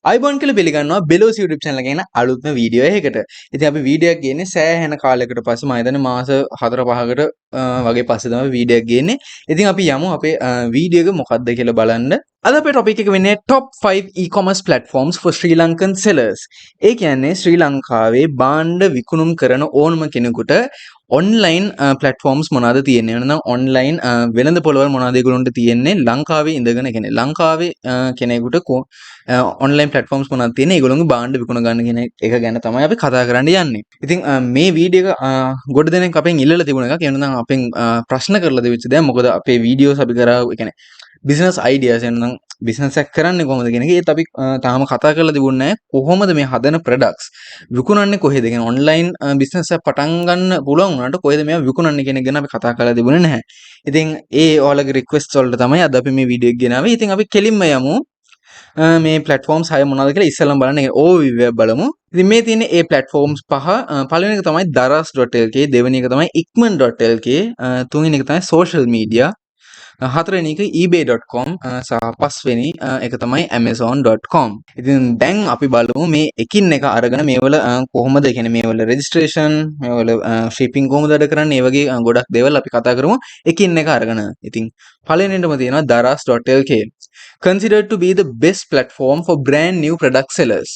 අයිබෝන් කියලා පිළිගන්නවා බෙලෝස් YouTube channel එකේ එන අලුත්ම වීඩියෝ එකකට. ඉතින් අපි වීඩියෝ එකක් ගේන්නේ සෑහෙන කාලයකට පස්සේ මම හිතන්නේ මාස 4-5කට වගේ පස්සේ තමයි වීඩියෝ එකක් ගේන්නේ. ඉතින් අපි යමු අපේ වීඩියෝ එක මොකක්ද කියලා බලන්න. අද අපේ topic එක වෙන්නේ top 5 e-commerce platforms for Sri Lankan sellers. ඒ කියන්නේ ශ්‍රී ලංකාවේ භාණ්ඩ විකුණුම් කරන ඕනම කෙනෙකුට ඔන්ලයින් platforms මොනවද තියෙන්නේ? එහෙනම් ඔන්ලයින් වෙළඳ පොළවල් මොනවද ඒගොල්ලන්ට තියෙන්නේ? ලංකාවේ ඉඳගෙන කියන්නේ ලංකාවේ කෙනෙකුට ඔන්ලයින් platforms මොනවද තියෙන්නේ? ඒගොල්ලන්ගේ භාණ්ඩ විකුණ ගන්න කියන එක ගැන තමයි අපි කතා කරන්න යන්නේ. ඉතින් මේ වීඩියෝ එක ගොඩ දෙනෙක් අපෙන් ඉල්ලලා තිබුණ එකක්. එහෙනම් අපෙන් ප්‍රශ්න කරලා දෙවිච්ච දෙයක්. මොකද අපේ වීඩියෝස් අපි කරා ඒ කියන්නේ business ideas එහෙනම් business එක කරන්නේ කොහොමද කියන එක ඒත් අපි තාම කතා කරලා තිබුණේ නැහැ. කොහොමද මේ හදන products විකුණන්නේ කොහෙද? කියන ඔන්ලයින් business එක පටන් ගන්න පුළුවන් වුණාට කොහෙද මේවා විකුණන්නේ කියන එක ගැන අපි කතා කරලා තිබුණේ නැහැ. ඉතින් ඒ ඔයාලගේ request වලට තමයි අද අපි මේ වීඩියෝ එක ගෙනාවේ. ඉතින් අපි කෙලින්ම යමු මේ platforms 6 මොනවද කියලා ඉස්සෙල්ලාම බලන්න. ඒ overview එක බලමු. ඉතින් මේ තියෙන ඒ platforms පහ පළවෙනි එක තමයි daras.lk, දෙවෙනි එක තමයි ikman.lk, තුන්වෙනි එක තමයි social media, හතරවෙනි එක ebay.com සහ පස්වෙනි එක තමයි amazon.com. ඉතින් දැන් අපි බලමු මේ එකින් එක අරගෙන මේවල කොහොමද කියන්නේ මේවල registration, මේවල shipping කොහොමද වැඩ කරන්නේ, මේ වගේ ගොඩක් දේවල් අපි කතා කරමු එකින් එක අරගෙන. ඉතින් පළවෙනියටම තියෙනවා daras.lk. Considered to be the best platform for brand new product sellers.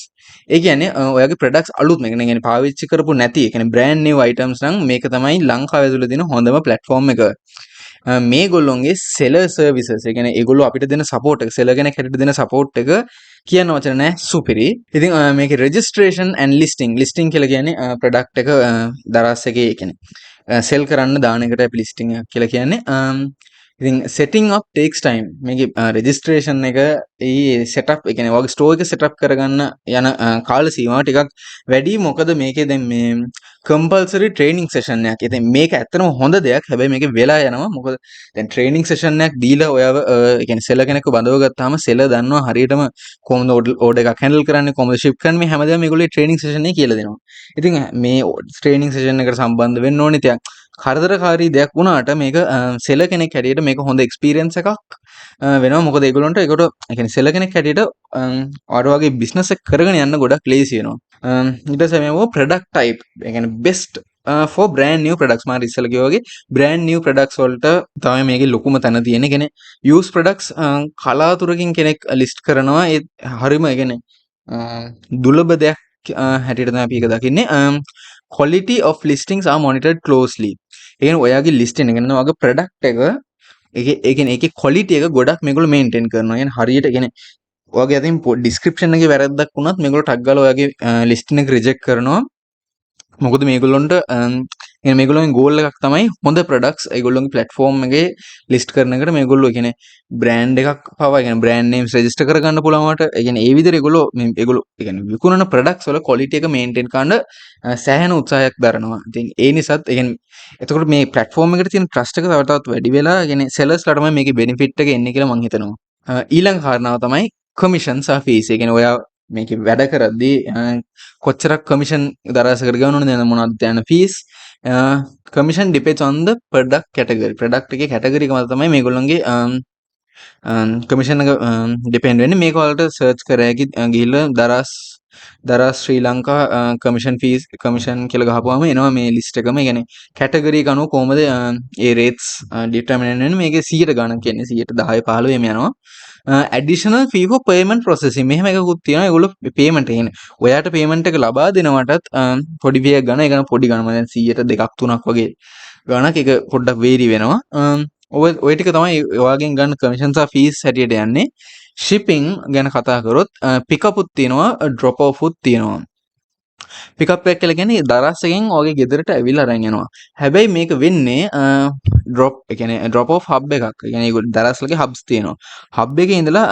ඒ කියන්නේ ඔයාගේ products අලුත්ම ඒ කියන්නේ පාවිච්චි කරපු නැති ඒ කියන්නේ brand new items නම් මේක තමයි ලංකාවේ තුල තියෙන හොඳම platform එක. මේගොල්ලොන්ගේ seller services ඒ කියන්නේ ඒගොල්ලෝ අපිට දෙන support එක seller කෙනෙක් හැටියට දෙන support එක කියන වචන නෑ සුපිරි. ඉතින් මේකේ registration and listing කියලා කියන්නේ product එක දරස් එකේ ඒ කියන්නේ sell කරන්න දාන එකට අපි listing එක කියලා කියන්නේ. ඉතින් setting up takes time. මේකේ registration එක ඒ setup ඒ කියන්නේ ඔයගේ store එක setup කරගන්න යන කාල සීමාව ටිකක් වැඩි. මොකද මේකේ දැන් මේ compulsory training session එකක්. ඉතින් මේක ඇත්තටම හොඳ දෙයක්. හැබැයි මේකේ වෙලා යනවා. මොකද දැන් training session එකක් දීලා ඔයාව ඒ කියන්නේ seller කෙනෙක්ව බඳව ගත්තාම seller දන්නවා හරියටම කොහොමද order එකක් handle කරන්නේ, කොහොමද ship කරන්නේ, මේ හැමදේම මේගොල්ලෝ training session එකේ කියලා දෙනවා. ඉතින් මේ training session එකට සම්බන්ධ වෙන්න ඕනේ තියක්. කරදරකාරී දෙයක් වුණාට මේක seller කෙනෙක් හැටියට මේක හොඳ experience එකක් වෙනවා. මොකද ඒගොල්ලන්ට ඒකට ඒ කියන්නේ seller කෙනෙක් හැටියට අර වගේ business එක කරගෙන යන්න ගොඩක් ලේසි වෙනවා. ඊට පස්සේ මේව product type ඒ කියන්නේ best for brand new products. මාර ඉස්සෙල්ලා කිව්වා වගේ brand new products වලට තමයි මේකේ ලොකුම තැන තියෙන්නේ. කියන්නේ used products කලාතුරකින් කෙනෙක් list කරනවා. ඒ හරියම ඒ කියන්නේ දුර්ලභ දෙයක් හැටියට තමයි අපි ඒක දකින්නේ. quality of listings are monitored closely. ඒ කියන්නේ ඔයාගේ listing එක කියන්නේ ඔයාගේ product එක ඒ කියන්නේ ඒකේ quality එක ගොඩක් මේගොල්ලෝ maintain කරනවා. يعني හරියට කියන්නේ ඔයාගේ අතින් description එකේ වැරද්දක් වුණත් මේගොල්ලෝ ටග් ගාලා ඔයාගේ listing එක reject කරනවා. මොකද මේගොල්ලොන්ට يعني මේගොල්ලෝගේ goal එකක් තමයි හොඳ products ඒගොල්ලෝගේ platform එකේ list කරන එකට මේගොල්ලෝ කියන්නේ brand එකක් පවා කියන්නේ brand names register කරගන්න පුළුවන්වට ඒ කියන්නේ ඒ විදිහට ඒගොල්ලෝ ඒ කියන්නේ විකුණන products වල quality එක maintain කරන්න සෑහෙන උත්සාහයක් දරනවා. ඉතින් ඒ නිසාත් ඒ කියන්නේ එතකොට මේ platform එකට තියෙන trust එක තව තවත් වැඩි වෙලා කියන්නේ sellers ලා තමයි මේකේ benefit එක එන්නේ කියලා මම හිතනවා. ඊළඟ කාරණාව තමයි commissions සහ fees. ඒ කියන්නේ ඔයා මේක වැඩ කරද්දී කොච්චරක් කමිෂන් දරාසකට ගන්න ඕනද මොනවද යන fees. commission depends on the product category. product එකේ category එක මත තමයි මේගොල්ලන්ගේ commission එක depend වෙන්නේ. මේක වලට search කරලා ගිහිල්ලා දරස් ශ්‍රී ලංකා commission fees commission කියලා ගහපුවාම එනවා මේ list එකම. ඒ කියන්නේ category එක අනුව කොහමද ඒ rates determine වෙන්නේ. මේකේ 100 ගණන් කියන්නේ 10 15 එම යනවා. additional fee for payment processing මෙහෙම එකකුත් තියෙනවා. ඒගොල්ලෝ payment කියන්නේ ඔයාට payment එක ලබා දෙනවටත් පොඩි fee එකක් ගන්න. ඒ කියන්නේ පොඩි ගණන් දැන් 100ට 2ක් 3ක් වගේ ගණනක් ඒක පොඩ්ඩක් vary වෙනවා. ඔය ටික තමයි ඔයාගෙන් ගන්න commission සහ fees හැටියට යන්නේ. shipping ගැන කතා කරොත් pick up උත් තියෙනවා, drop off උත් තියෙනවා. පිකප් එක කියලා කියන්නේ දරස් එකෙන් ඔයගේ ගෙදරට ඇවිල්ලා අරන් යනවා. හැබැයි මේක වෙන්නේ drop ඒ කියන්නේ drop off hub එකක්. ඒ කියන්නේ ඒගොල්ලෝ දරස්ලගේ hubs තියෙනවා. hub එකේ ඉඳලා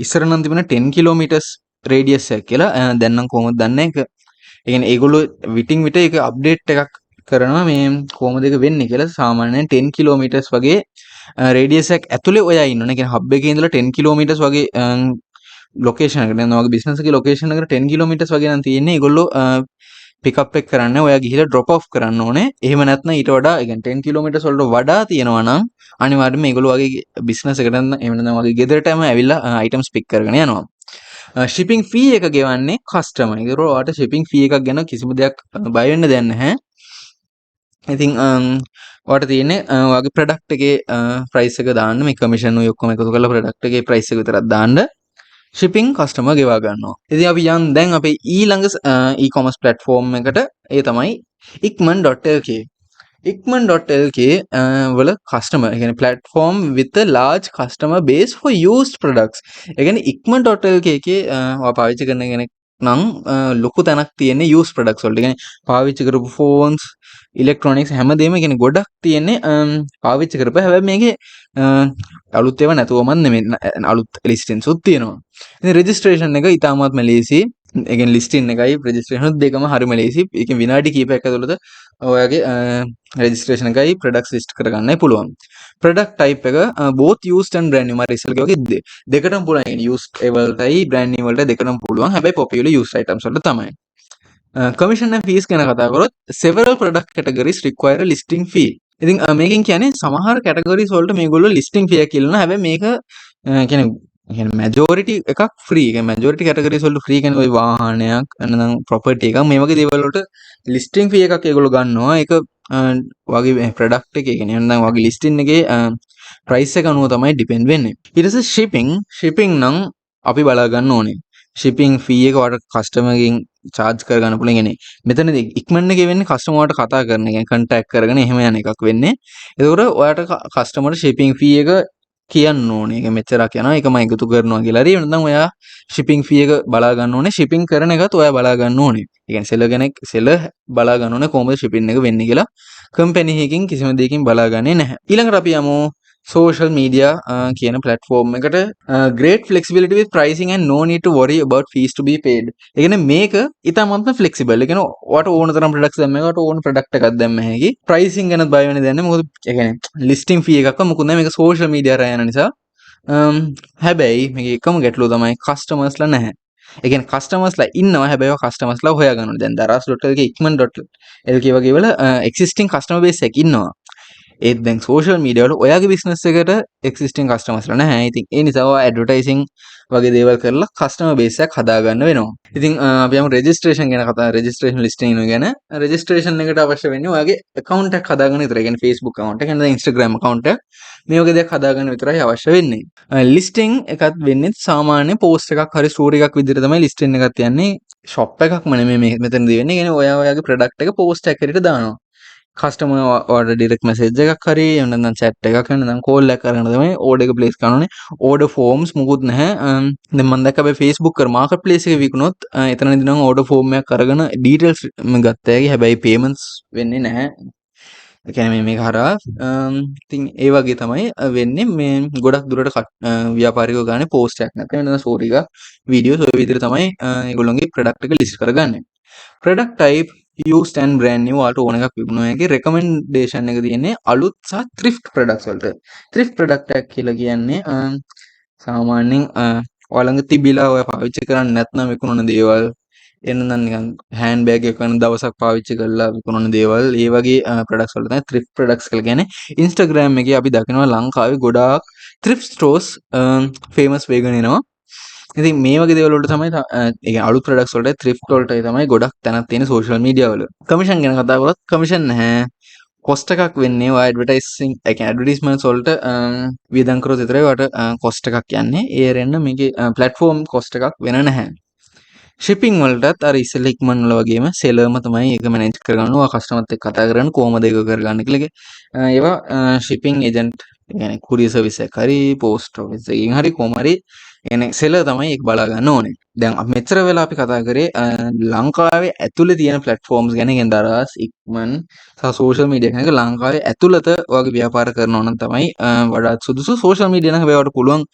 ඉස්සර නම් තිබුණ 10 kilometers radius එක කියලා දැන් නම් කොහොමද දන්නේ ඒක. ඒ කියන්නේ ඒගොල්ලෝ විටින් විට ඒක අප්ඩේට් එකක් කරනවා මේ කොහොමද ඒක වෙන්නේ කියලා. සාමාන්‍යයෙන් 10 kilometers වගේ radius එකක් ඇතුලේ ඔයා ඉන්නවනේ. ඒ කියන්නේ hub එකේ ඉඳලා 10 kilometers වගේ ලොකේෂන් එකට දැන් ඔයාගේ බිස්නස් එකේ ලොකේෂන් එකට 10 කිලෝමීටර්ස් වගේ නම් තියෙන්නේ. ඒගොල්ලෝ පිකප් එක කරන්නේ ඔයා ගිහිල්ලා ඩ්‍රොප් ඔෆ් කරන්න ඕනේ. එහෙම නැත්නම් ඊට වඩා ඒ කියන්නේ 10 කිලෝමීටර්ස් වලට වඩා තියෙනවා නම් අනිවාර්යයෙන්ම ඒගොල්ලෝ වගේ බිස්නස් එකට එහෙම නැත්නම් වගේ ගෙදරටම ඇවිල්ලා අයිටම්ස් පික් කරගෙන යනවා. shipping fee එක ගෙවන්නේ customer. ඒකෝර ඔයාලට shipping fee එකක් ගැන කිසිම දෙයක් බය වෙන්න දෙයක් නැහැ. ඉතින් ඔයාලට තියෙන්නේ ඔයාගේ product එකේ price එක දාන්න මේ commission උයි ඔක්කොම එකතු කරලා product එකේ price එක විතරක් දාන්න. shipping customer ගෙවා ගන්නවා. ඉතින් අපි යන් දැන් අපේ ඊළඟ e-commerce platform එකට ඒ තමයි ikman.lk. ikman.lk වල customer ඒ කියන්නේ platform with a large customer base for used products. ඒ කියන්නේ ikman.lk එකේ ඔයා පාවිච්චි කරන කෙනෙක් නම් ලොකු තැනක් තියෙන්නේ used products වලට. ඒ කියන්නේ පාවිච්චි කරපු phones, electronics හැමදේම ඒ කියන්නේ ගොඩක් තියෙන්නේ පාවිච්චි කරපුවා. හැබැයි මේකේ අලුත් ඒවා නැතුවමත් නෙමෙයි අලුත් listings උත් තියෙනවා. ඉතින් registration එක ඉතාමත්ම ලේසි. ඒ කියන්නේ listing එකයි registration දෙකම හරිම ලේසි. ඒකෙන් විනාඩි කිහිපයක් ඇතුළත ඔයාගේ registration එකයි products list කරගන්නයි පුළුවන්. product type එක both used and brand new. මම ඉස්සෙල්ලා කිව්වා වගේ දෙකටම පුළුවන්. ඒ කියන්නේ used ඒ වලටයි brand new වලට දෙකටම පුළුවන්. හැබැයි popular used items වලට තමයි. commission and fees ගැන කතා කරොත් several product categories require a listing fee. ඉතින් මේකෙන් කියන්නේ සමහර categories වලට මේගොල්ලෝ listing fee එක කියලා. හැබැයි මේක කියන්නේ majority එකක් free. ඒ කියන්නේ majority categories වලට free කියන්නේ ওই වාහනයක් නැත්නම් property එකක් මේ වගේ දේවල් වලට listing fee එකක් ඒගොල්ලෝ ගන්නවා. ඒක වගේ product එකේ කියන්නේ නැත්නම් වගේ listing එකේ price එක අනුව තමයි depend වෙන්නේ. ඊට පස්සේ shipping නම් අපි බලා ගන්න ඕනේ. shipping fee එක ඔයාලට customer ගෙන් charge කරගන්න පුළුවන්. කියන්නේ මෙතනදී ඉක්මන් එකේ වෙන්නේ customer වට කතා කරන එක. කියන්නේ contact කරගෙන එහෙම යන එකක් වෙන්නේ. ඒකෝර ඔයාලට customer shipping fee එක කියන්න ඕනේ. ඒක මෙච්චරක් යනවා. ඒක මම එකතු කරනවා කියලා. හරි නැත්නම් ඔයා shipping fee එක බලා ගන්න ඕනේ. shipping කරන එකත් ඔයා බලා ගන්න ඕනේ. ඒ කියන්නේ seller බලා ගන්න ඕනේ කොහොමද shipping එක වෙන්නේ කියලා. company එකකින් කිසිම දෙයකින් බලා ගන්නේ නැහැ. ඊළඟට අපි යමු social media කියන platform එකට great flexibility with pricing and no need to worry about fees to be paid. ඒ කියන්නේ මේක ඉතාමත්ම flexible. ඒ කියන්නේ ඔයාට ඕන තරම් products දැම්ම එකකට ඕන product එකක් දැම්ම හැකි. pricing ගැන බය වෙන්න දෙයක් නැහැ. මොකද ඒ කියන්නේ listing fee එකක්වත් මොකුත් නැහැ. මේක social media හරහා යන නිසා. හැබැයි මේකේ එකම ගැටලුව තමයි customers ලා නැහැ. ඒ කියන්නේ customers ලා ඉන්නවා. හැබැයි ඔය customers ලා හොයා ගන්න ඕනේ. දැන් daras.lk ikman.lk වගේ වල existing customer base එකක් ඉන්නවා. ඒත් දැන් social media වල ඔයාගේ business එකට existing customers ලා නැහැ. ඉතින් ඒ නිසා ඔයා advertising වගේ දේවල් කරලා customer base එකක් හදාගන්න වෙනවා. ඉතින් අපි යමු registration ගැන registration listing ගැන. registration එකට අවශ්‍ය වෙන්නේ ඔයාගේ account එකක් හදාගන්න විතරයි. කියන්නේ Facebook account එක, නැත්නම් Instagram account එක. මේ වගේ දෙයක් හදාගන්න විතරයි අවශ්‍ය වෙන්නේ. listing එකත් වෙන්නේ සාමාන්‍ය post එකක් හරි story එකක් විදිහට තමයි listing එකක් තියන්නේ. shop එකක්ම නෙමෙයි මෙතනදී වෙන්නේ. කියන්නේ ඔයාගේ product එක post එකක් හැටියට දානවා. customer order direct message එකක් හරි එහෙම නැත්නම් chat එකක් නැත්නම් call එකක් කරගෙන තමයි order එක place කරනෝනේ. order forms මුකුත් නැහැ. දැන් මම දැක්ක අපේ Facebook කර marketplace එකේ විකුණොත් එතනදී නම් order form එකක් අරගෙන details ගත්ත හැකි. හැබැයි payments වෙන්නේ නැහැ. ඒ කියන්නේ මේක හරහා ඉතින් ඒ වගේ තමයි වෙන්නේ. මේ ගොඩක් දුරට ව්‍යාපාරිකව ගන්න post එකක් නැත්නම් වෙන story එකක් videos ඔය විදිහට තමයි ඒගොල්ලොන්ගේ product එක list කරගන්නේ. product type used and brand new වලට ඕන එකක් විකුණන එකේ recommendation එක තියෙන්නේ අලුත් සහ thrift products වලට. thrift product එකක් කියලා කියන්නේ සාමාන්‍යයෙන් ඔයාලඟ තිබිලා ඔය පාවිච්චි කරන්නේ නැත්නම් විකුණන දේවල් එනනම් නිකන් hand bag එක වෙන දවසක් පාවිච්චි කරලා විකුණන දේවල් ඒ වගේ products වලට තමයි thrift products කියලා කියන්නේ. Instagram එකේ අපි දකිනවා ලංකාවේ ගොඩාක් thrift stores famous වෙගෙන එනවා. ඉතින් මේ වගේ දේවල් වලට තමයි ඒ කියන්නේ අලුත් products වලට thrift වලටයි තමයි ගොඩක් තැනක් තියෙන social media වල. commission ගැන කතා කරලා commission නැහැ. cost එකක් වෙන්නේ ඔය advertising ඒ කියන්නේ advertisements වලට වියදම් කරොත් විතරයි ඔයාලට cost එකක් යන්නේ. ඒ රෙන්න මේකේ platform cost එකක් වෙන නැහැ. shipping වලටත් අර ඉස්සෙල්ලා ඉක්මන් වල වගේම seller ම තමයි ඒක manage කරගන්නවා. ඔයා customer එක්ක කතා කරගෙන කොහොමද ඒක කරගන්නේ කියලා. ඒවා shipping agent ඒ කියන්නේ courier service එක හරි post office එකකින් හරි කොහොම හරි කියන්නේ seller තමයි ඒක බලා ගන්න ඕනේ. දැන් අපි මෙච්චර වෙලා අපි කතා කරේ ලංකාවේ ඇතුලේ තියෙන platforms ගැන. කියන්නේ දරස් ඉක්මන් සහ social media ගැන. ලංකාවේ ඇතුළත ඔයගේ ව්‍යාපාර කරනවා නම් තමයි වඩාත් සුදුසු. social media නම් හැබැයි ඔයාලට පුළුවන්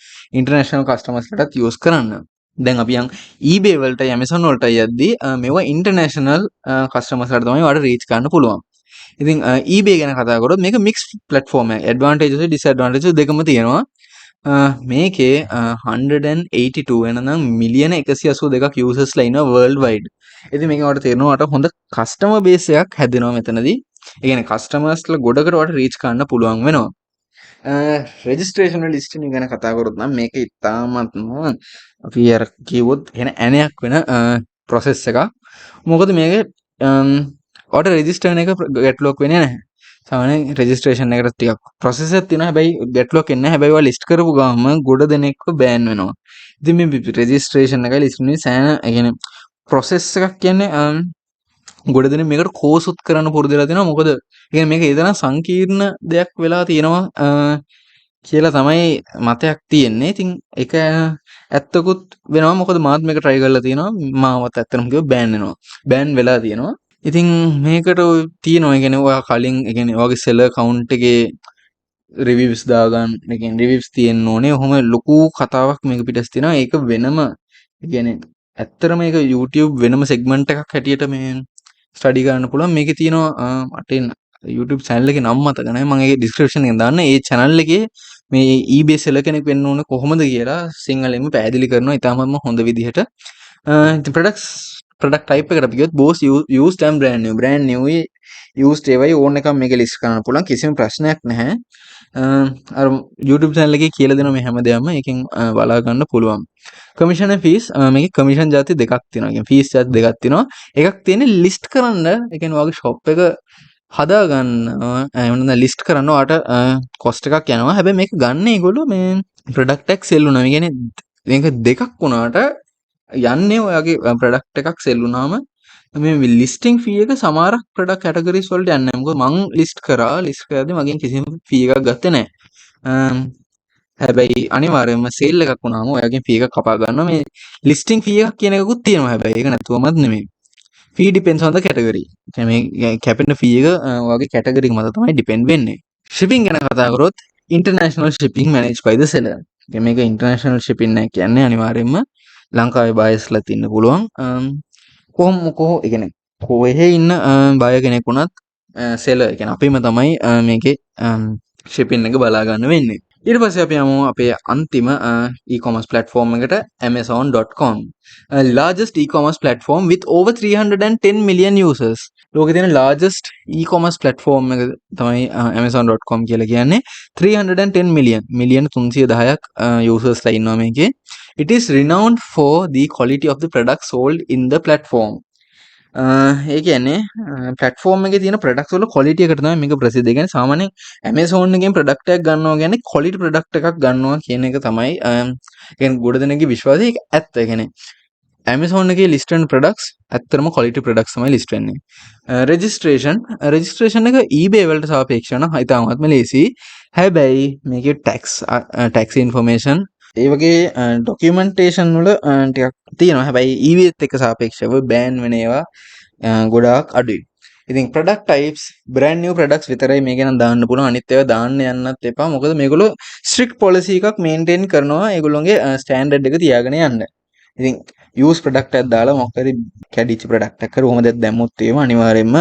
international customers ලටත් use කරන්න. දැන් අපි යන් eBay වලට Amazon වලට යද්දී මේවා international customers ලට තමයි ඔයාලට reach කරන්න පුළුවන්. ඉතින් eBay ගැන කතා කරොත් මේක mixed platform එකක්. advantages disadvantages දෙකම තියෙනවා. මේකේ 182 වෙනනම් මිලියන 182ක් users ලා ඉන්නවා world wide. ඉතින් මේකෙන් ඔයාලට තේරෙනවා ඔයාලට හොඳ customer base එකක් හැදෙනවා මෙතනදී. ඒ කියන්නේ customers ලා ගොඩකට ඔයාලට reach කරන්න පුළුවන් වෙනවා. registration listing ගැන කතා කරොත් නම් මේක ඉතාමත්ම අපි අර කිව්වොත් එහෙන ඇණයක් වෙන process එකක්. මොකද මේකේ ඔයාලට රෙජිස්ටර් වෙන එක ගැටලුවක් වෙන්නේ නැහැ. සාමාන්‍යයෙන් රෙජිස්ට්‍රේෂන් එකට ටිකක් process එකක් තියෙනවා. හැබැයි ගැටලුවක් එන්නේ නැහැ. හැබැයි ඔයා ලිස්ට් කරපු ගාම ගොඩ දෙනෙක්ව බෑන් වෙනවා. ඉතින් මේ රෙජිස්ට්‍රේෂන් එකයි ලිස්ට් වෙන සෑහෙන ඒ කියන්නේ process එකක් කියන්නේ ගොඩ දෙනෙක් මේකට කෝසුත් කරන්න පුරුදු වෙලා තියෙනවා. මොකද ඒ මේක ඒ තරම් සංකීර්ණ දෙයක් වෙලා තියෙනවා කියලා තමයි මතයක් තියෙන්නේ. ඉතින් ඒක ඇත්තකුත් වෙනවා. මොකද මාත් මේක try කරලා තියෙනවා. මාවත් ඇත්තටම කිව්වොත් බෑන් වෙනවා. බෑන් වෙලා තියෙනවා. ඉතින් මේකට තියෙනවා. ඒ කියන්නේ ඔයා කලින් ඒ කියන්නේ ඔයාගේ seller account එකේ රිවිව්ස් දාගන්න. ඒ කියන්නේ රිවිව්ස් තියෙන්න ඕනේ. ඔහොම ලොකු කතාවක් මේක පිටස් තියෙනවා. ඒක වෙනම ඒ කියන්නේ ඇත්තටම මේක YouTube වෙනම segment එකක් හැටියට මේ ස්ටඩි කරන්න පුළුවන්. මේකේ තියෙනවා මට YouTube channel එකේ නම මතක නැහැ. මම ඒකේ description එකෙන් දාන්න. ඒ channel එකේ මේ eBay seller කෙනෙක් වෙන්න ඕන කොහොමද කියලා සිංහලෙන්ම පැහැදිලි කරනවා. ඉතාමත්ම හොඳ විදිහට. product type එකට අපි ගියොත් both used and brand new used ඒවයි ඕන එකක් මේක list කරන්න පුළුවන්. කිසිම ප්‍රශ්නයක් නැහැ. අර YouTube channel එකේ කියලා දෙනවා මේ හැමදේම. ඒකෙන් බලා ගන්න පුළුවන්. commission and fees මේකේ commission જાති දෙකක් තියෙනවා. කියන්නේ fees જાති දෙකක් තියෙනවා. එකක් තියෙන්නේ list කරන්න. ඒ කියන්නේ ඔයාගේ shop එක හදා ගන්න එහෙම නැත්නම් list කරන්න ඔයාට cost එකක් යනවා. හැබැයි මේක ගන්න ඒගොල්ලෝ මේ product එකක් sell වුණා. ඒ කියන්නේ මේක දෙකක් වුණාට යන්නේ ඔයාගේ product එකක් sell වුණාම මේ listing fee එක සමහර product categories වලට යන්නේ නැහැ. මොකද මං list කරද්දී මගෙන් කිසිම fee එකක් ගත්තේ නැහැ. හැබැයි අනිවාර්යයෙන්ම sale එකක් වුණාම ඔයාගෙන් fee එකක් කපා ගන්නවා. මේ listing fee එකක් කියන එකකුත් තියෙනවා. හැබැයි ඒක නැතුවමත් නෙමෙයි. fee depends on the category. කියන්නේ මේ කැපෙන fee එක ඔයාගේ category එක මත තමයි depend වෙන්නේ. shipping ගැන කතා කරොත් international shipping managed by the seller. කියන්නේ මේක international shipping නෑ කියන්නේ අනිවාර්යයෙන්ම ලංකාවේ බයස්ලා තින්න පුළුවන්. කොහොම ඒ කියන්නේ කොහේ ඉන්න බය කෙනෙක් වුණත් seller ඒ කියන්නේ අපිම තමයි මේකේ shipping එක බලා ගන්න වෙන්නේ. ඊට පස්සේ අපි යමු අපේ අන්තිම e-commerce platform එකට amazon.com. largest e-commerce platform with over 310 million users. ලෝකේ තියෙන largest e-commerce platform එක තමයි amazon.com කියලා කියන්නේ. 310 million 310ක් users ලා ඉන්නවා මේකේ. It is renowned for the quality of the products sold in the platform. ඒ කියන්නේ platform එකේ තියෙන products වල quality එකට තමයි මේක ප්‍රසිද්ධ. ඒ කියන්නේ සාමාන්‍යයෙන් Amazon එකෙන් product එකක් ගන්නවා කියන්නේ quality product එකක් ගන්නවා කියන එක තමයි කියන්නේ ගොඩ දෙනෙක්ගේ විශ්වාසය. ඒක ඇත්ත. ඒ කියන්නේ Amazon එකේ list වෙන products ඇත්තටම quality products තමයි list වෙන්නේ. registration එක eBay වලට සාපේක්ෂව නම් ඉතාමත්ම ලේසි. හැබැයි මේකේ tax information ඒ වගේ documentation වල ටිකක් තියෙනවා. හැබැයි eBay එක්ක සාපේක්ෂව ban වෙන ඒවා ගොඩාක් අඩුයි. ඉතින් product types brand new products විතරයි මේක නම් දාන්න පුළුවන්. අනිත් ඒවා දාන්න යන්නත් එපා. මොකද මේගොල්ලෝ strict policy එකක් maintain කරනවා ඒගොල්ලෝගේ standard එක තියාගෙන යන්න. ඉතින් use product එකක් දාලා මොකද කැඩිච්ච product එකක් කර කොහොමද දැම්මොත් එහෙම අනිවාර්යයෙන්ම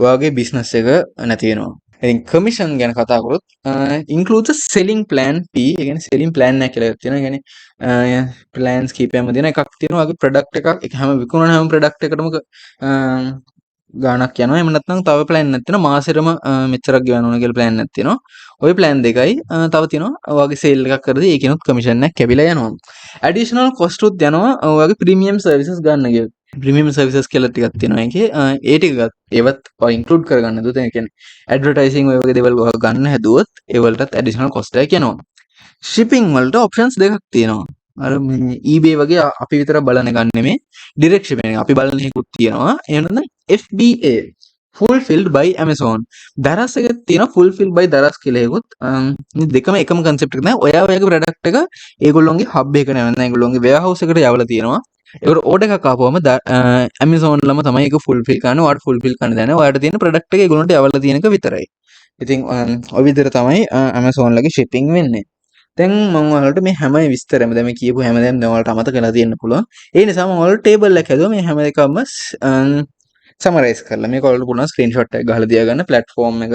ඔයාගේ business එක නැති වෙනවා. ඉතින් commission ගැන කතා කරොත් includes a selling plan fee. ඒ කියන්නේ selling plan එක කියලා තියෙනවා. ඒ කියන්නේ plans කීපයක්ම දෙන එකක් තියෙනවා. ඔයාගේ product එකක් ඒක හැම විකුණන හැම product එකටම ගාණක් යනවා. එහෙම නැත්නම් තව plan එකක් තියෙනවා. මාසෙටම මෙච්චරක් ගෙවන්න ඕන කියලා plan එකක් තියෙනවා. ওই plan දෙකයි තව තියෙනවා. ඔයාගේ sale එකක් කරද්දී ඒකිනුත් commission එකක් කැපිලා යනවා. additional cost උත් යනවා. ඔයාගේ premium services ගන්න ගියොත්. premium services කියලා ටිකක් තියෙනවා. ඒකේ ඒ ටික ඒවත් include කරගන්න හදුවොත් ඒ කියන්නේ advertising ඔය වගේ දේවල් ගන්න හැදුවොත් ඒ වලටත් additional cost එකක් යනවා. shipping වලට options දෙකක් තියෙනවා. අර මේ eBay වගේ අපි විතර බලන එක නෙමෙයි direct shipping එක අපි බලන එකකුත් තියෙනවා. එහෙම නැත්නම් FBA fulfilled by Amazon. දරස් එක තියෙනවා fulfilled by දරස් කියලා එකකුත්. මේ දෙකම එකම concept එක තමයි. ඔයා ඔයාගේ product එක ඒගොල්ලෝගේ hub එකට නැත්නම් ඒගොල්ලෝගේ warehouse එකට යවලා තියෙනවා. ඒකට order එකක් ආපුවම Amazon ලම තමයි ඒක fulfill කරන්නේ. ඔයාට fulfill කරන්න දැන. ඔයාට තියෙන product එක ඒගොල්ලන්ට යවලා තියෙන එක විතරයි. ඉතින් ඔය විදිහට තමයි Amazon ලගේ shipping වෙන්නේ. දැන් මම ඔයාලට මේ හැම විස්තරෙම දැන් මේ කියපු හැමදේම දැන් ඔයාලට අමතක කරලා තියෙන්න පුළුවන්. ඒ නිසා මම ඔයාලට ටේබල් එකක් හැදුවා මේ හැම එකක්ම සමරයිස් කරලා. මේක ඔයාලට පුළුවන් ස්ක්‍රීන්ෂොට් එකක් ගහලා තියාගන්න platform එක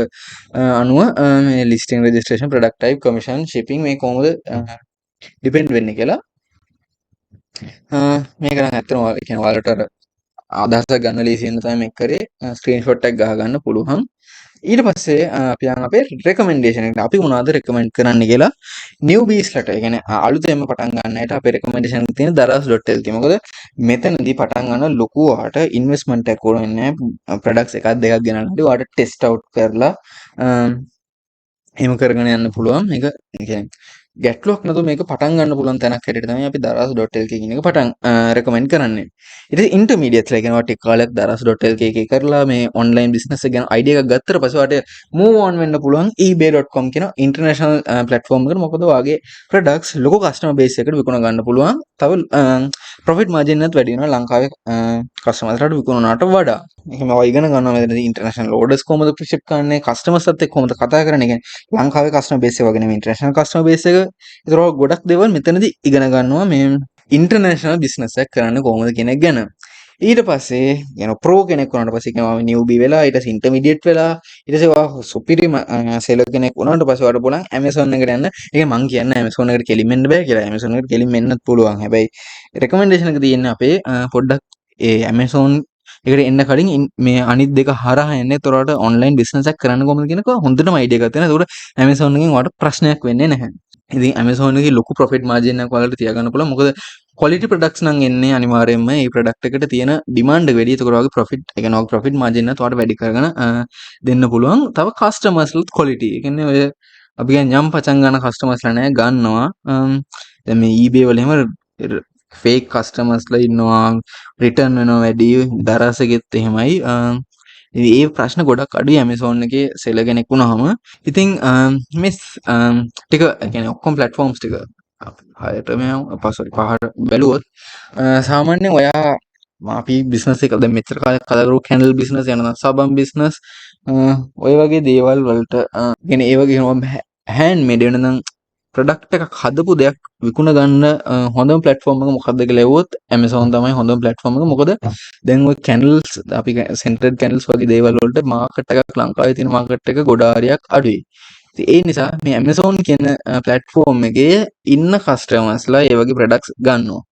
අනුව මේ listing registration product type commission shipping මේ කොහොමද depend වෙන්නේ කියලා. මේක නම් ඇත්තටම ඔයාලා කියන්නේ ඔයාලට අදහසක් ගන්න ලේසි වෙන තමයි මේක කරේ. ස්ක්‍රීන්ෂොට් එකක් ගහ ගන්න පුළුවන්. ඊට පස්සේ අපි යන අපේ රෙකමෙන්ඩේෂන් එකට. අපි මොනවද රෙකමෙන්ඩ් කරන්න කියලා නිව්බීස්ලට, ඒ කියන්නේ අලුතෙන්ම පටන් ගන්න අයට අපේ රෙකමෙන්ඩේෂන් එකේ තියෙන daras.lk. මොකද මෙතනදී පටන් ගන්න ලොකු වාට ඉන්වෙස්ට්මන්ට් එකක් ඕන වෙන්නේ නැහැ. ප්‍රොඩක්ට්ස් එකක් දෙකක් ගෙනල්ලා වාට ටෙස්ට් අවුට් කරලා එහෙම කරගෙන යන්න පුළුවන්. මේක කියන්නේ ගැටලුවක් නැතුව මේක පටන් ගන්න පුළුවන් තැනක් හැටියට තමයි අපි daras.lk කියන එක පටන් රෙකමෙන්ඩ් කරන්නේ. ඊට පස්සේ ඉන්ටර්මීඩියට්ස්ලා කියනවා ටික කාලයක් daras.lk එකේ කරලා මේ ඔන්ලයින් බිස්නස් එක ගැන අයිඩියා එකක් ගත්තට පස්සේ වාට move on වෙන්න පුළුවන් ebay.com කියන ඉන්ටර්නැෂනල් ප්ලැට්ෆෝම් එකට. මොකද වාගේ ප්‍රොඩක්ට්ස් ලොකු කස්ටමර් බේස් එකකට විකුණ ගන්න පුළුවන්. තව ප්‍රොෆිට් මාර්ජින් එකත් වැඩි වෙනවා ලංකාවේ කස්ටමර්ස්ලාට විකුණනට වඩා. එහෙම ඔය ඉගෙන ගන්නවා මෙතනදී ඉන්ටර්නැෂනල් ඕඩර්ස් කොහොමද ප්‍රොසෙස් කරන්නේ, කස්ටමර්ස්ත් එක්ක කොහොමද කතා කරන්නේ. කියන්නේ ලංකාවේ කස්ටමර් බේස් එක වගේ නෙමෙයි ඉන්ටර්නැෂනල් කස්ටමර් බේස් එක. ඒතර ගොඩක් දේවල් මෙතනදී ඉගෙන ගන්නවා මේ ඉන්ටර්නැෂනල් බිස්නස් එකක් කරන්න කොහොමද කියන එක ගැන. ඊට පස්සේ කියන ප්‍රෝ කෙනෙක් වුණාට පස්සේ කියනවා නිව්බී වෙලා ඊට පස්සේ ඉන්ටර්මීඩියට් වෙලා ඊට පස්සේ වා සුපිරි සෙලර් කෙනෙක් වුණාට පස්සේ වාට පුළුවන් Amazon එකට යන්න. ඒක මං කියන්නේ Amazon එකට කෙලින් එන්න බෑ කියලා. Amazon එකට කෙලින් එන්නත් පුළුවන්. හැබැයි රෙකමෙන්ඩේෂන් එක තියෙන්නේ අපේ පොඩ්ඩක් ඒ Amazon එකට එන්න කලින් මේ අනිත් දෙක හරහා එන්නේ. ඒතරට ඔන්ලයින් බිස්නස් එකක් කරන්න කොහොමද කියනක හොඳටම අයිඩියා එකක් තියෙනවා. ඒකට Amazon එකෙන් වාට ප්‍රශ්නයක් වෙන්නේ නැහැ. ඉතින් Amazon එකේ ලොකු ප්‍රොෆිට් මාර්ජින් එකක් ඔයාලට තියාගන්න පුළුවන්. මොකද ක්වොලිටි ප්‍රොඩක්ට්ස් නම් එන්නේ අනිවාර්යයෙන්ම මේ ප්‍රොඩක්ට් එකට තියෙන ඩිමාන්ඩ් එක වැඩි. ඒක වගේ ප්‍රොෆිට්, ඒ කියන්නේ ඔයාගේ ප්‍රොෆිට් මාර්ජින් එකත් ඔයාලට වැඩි කරගෙන දෙන්න පුළුවන්. තව කස්ටමර්ස්ලත් ක්වොලිටි. ඒ කියන්නේ ඔය අපි කියන්නේ යම් පචන් ගන්න කස්ටමර්ස්ලා නෑ ගන්නවා. දැන් මේ eBay වල එහෙම ෆේක් කස්ටමර්ස්ලා ඉන්නවා, රිටර්න් වෙනවා වැඩි. දරසෙගෙත් එහෙමයි. ඒ ප්‍රශ්න ගොඩක් අඩුයි Amazon එකේ සෙලර් කෙනෙක් වුණාම. ඉතින් මේ ටික කියන්නේ ඔක්කොම ප්ලැට්ෆෝම්ස් ටික හයට පහට බැලුවොත් සාමාන්‍යයෙන් ඔයා අපි බිස්නස් එක දැන් මෙච්චර කාලයක් කතා කරපු කැන්ඩල් බිස්නස් යනවා, සබන් බිස්නස් ඔය වගේ දේවල් වලට කියන්නේ ඒ වගේ හෑන්ඩ් මේඩ් වෙනනම් ප්‍රොඩක්ට් එකක් හදපු දෙයක් විකුණ ගන්න හොඳම ප්ලැට්ෆෝම් එක මොකක්ද කියලා ඇහුවොත් Amazon තමයි හොඳම ප්ලැට්ෆෝම් එක. මොකද දැන් ඔය කැන්ඩල්ස් අපි සෙන්ටර්ඩ් කැන්ඩල්ස් වගේ දේවල් වලට මාකට් එකක් ලංකාවේ තියෙන මාකට් එක ගොඩාරියක් අඩුයි. ඉතින් ඒ නිසා මේ Amazon කියන ප්ලැට්ෆෝම් එකේ ඉන්න කස්ටමර්ස්ලා ඒ වගේ ප්‍රොඩක්ට්ස් ගන්නවා.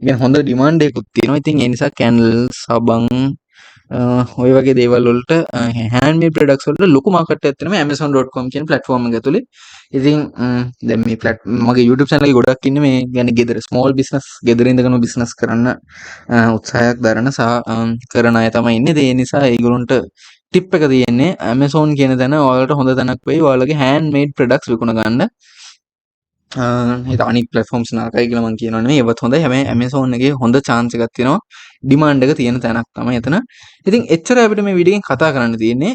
ඉතින් හොඳ ඩිමාන්ඩ් එකකුත් තියෙනවා. ඉතින් ඒ නිසා කැන්ඩල්, සබන් ඔය වගේ දේවල් වලට හෑන්ඩ්මේඩ් ප්‍රොඩක්ට්ස් වලට ලොකු මාකට් එකක් තියෙනවා Amazon.com කියන ප්ලැට්ෆෝම් එක ඇතුලේ. ඉතින් දැන් මේ මගේ YouTube channel එකේ ගොඩක් ඉන්නේ මේ يعني ගෙදර ස්මෝල් බිස්නස්, ගෙදර ඉඳගෙන බිස්නස් කරන්න උත්සාහයක් දරන කරන අය තමයි ඉන්නේ. ඒ නිසා ඒගොල්ලන්ට ටිප් එක තියෙන්නේ Amazon කියන තැන ඔයාලට හොඳ තැනක් වෙයි ඔයාලගේ හෑන්ඩ්මේඩ් ප්‍රොඩක්ට්ස් විකුණ ගන්න. ඒක අනිත් ප්ලැට්ෆෝම්ස් නරකයි කියලා මම කියනවා නෙමෙයි. ඒවත් හොඳයි. හැබැයි Amazon එකේ හොඳ chance එකක් තියෙනවා. ඩිමාන්ඩ් එක තියෙන තැනක් තමයි එතන. ඉතින් එච්චරයි අපිට මේ වීඩියෝ එකෙන් කතා කරන්න තියෙන්නේ.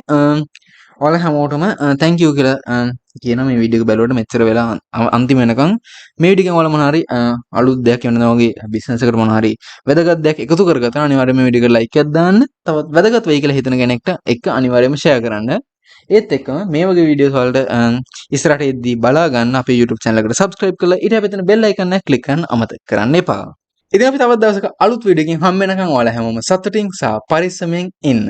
ඔයාලා හැමෝටම thank you කියලා කියන මේ වීඩියෝ එක බැලුවට මෙච්චර වෙලා අන්තිම වෙනකන් මේ වීඩියෝ එකෙන් ඔයාලා මොන හරි අලුත් දෙයක් වෙනද වගේ බිස්නස් එකට මොන හරි වැදගත් දෙයක් එකතු කරගත්තා අනිවාර්යයෙන්ම මේ වීඩියෝ එකට ලයික් එකක් දාන්න. තවත් වැදගත් වෙයි කියලා හිතන කෙනෙක්ට එක අනිවාර්යයෙන්ම ෂෙයා කරන්න. ඒත් එක්කම මේ වගේ වීඩියෝස් වලට ඉස්සරහට එද්දී බලා ගන්න අපේ YouTube channel එකට subscribe කරලා ඊට හැපෙන bell icon එක click කරන්න අමතක කරන්න එපා. ඉතින් අපි තවත් දවසක අලුත් වීඩියෝ එකකින් හම්බ වෙනකන් ඔයාලා හැමෝම සතුටින් සහ පරිස්සමෙන් ඉන්න.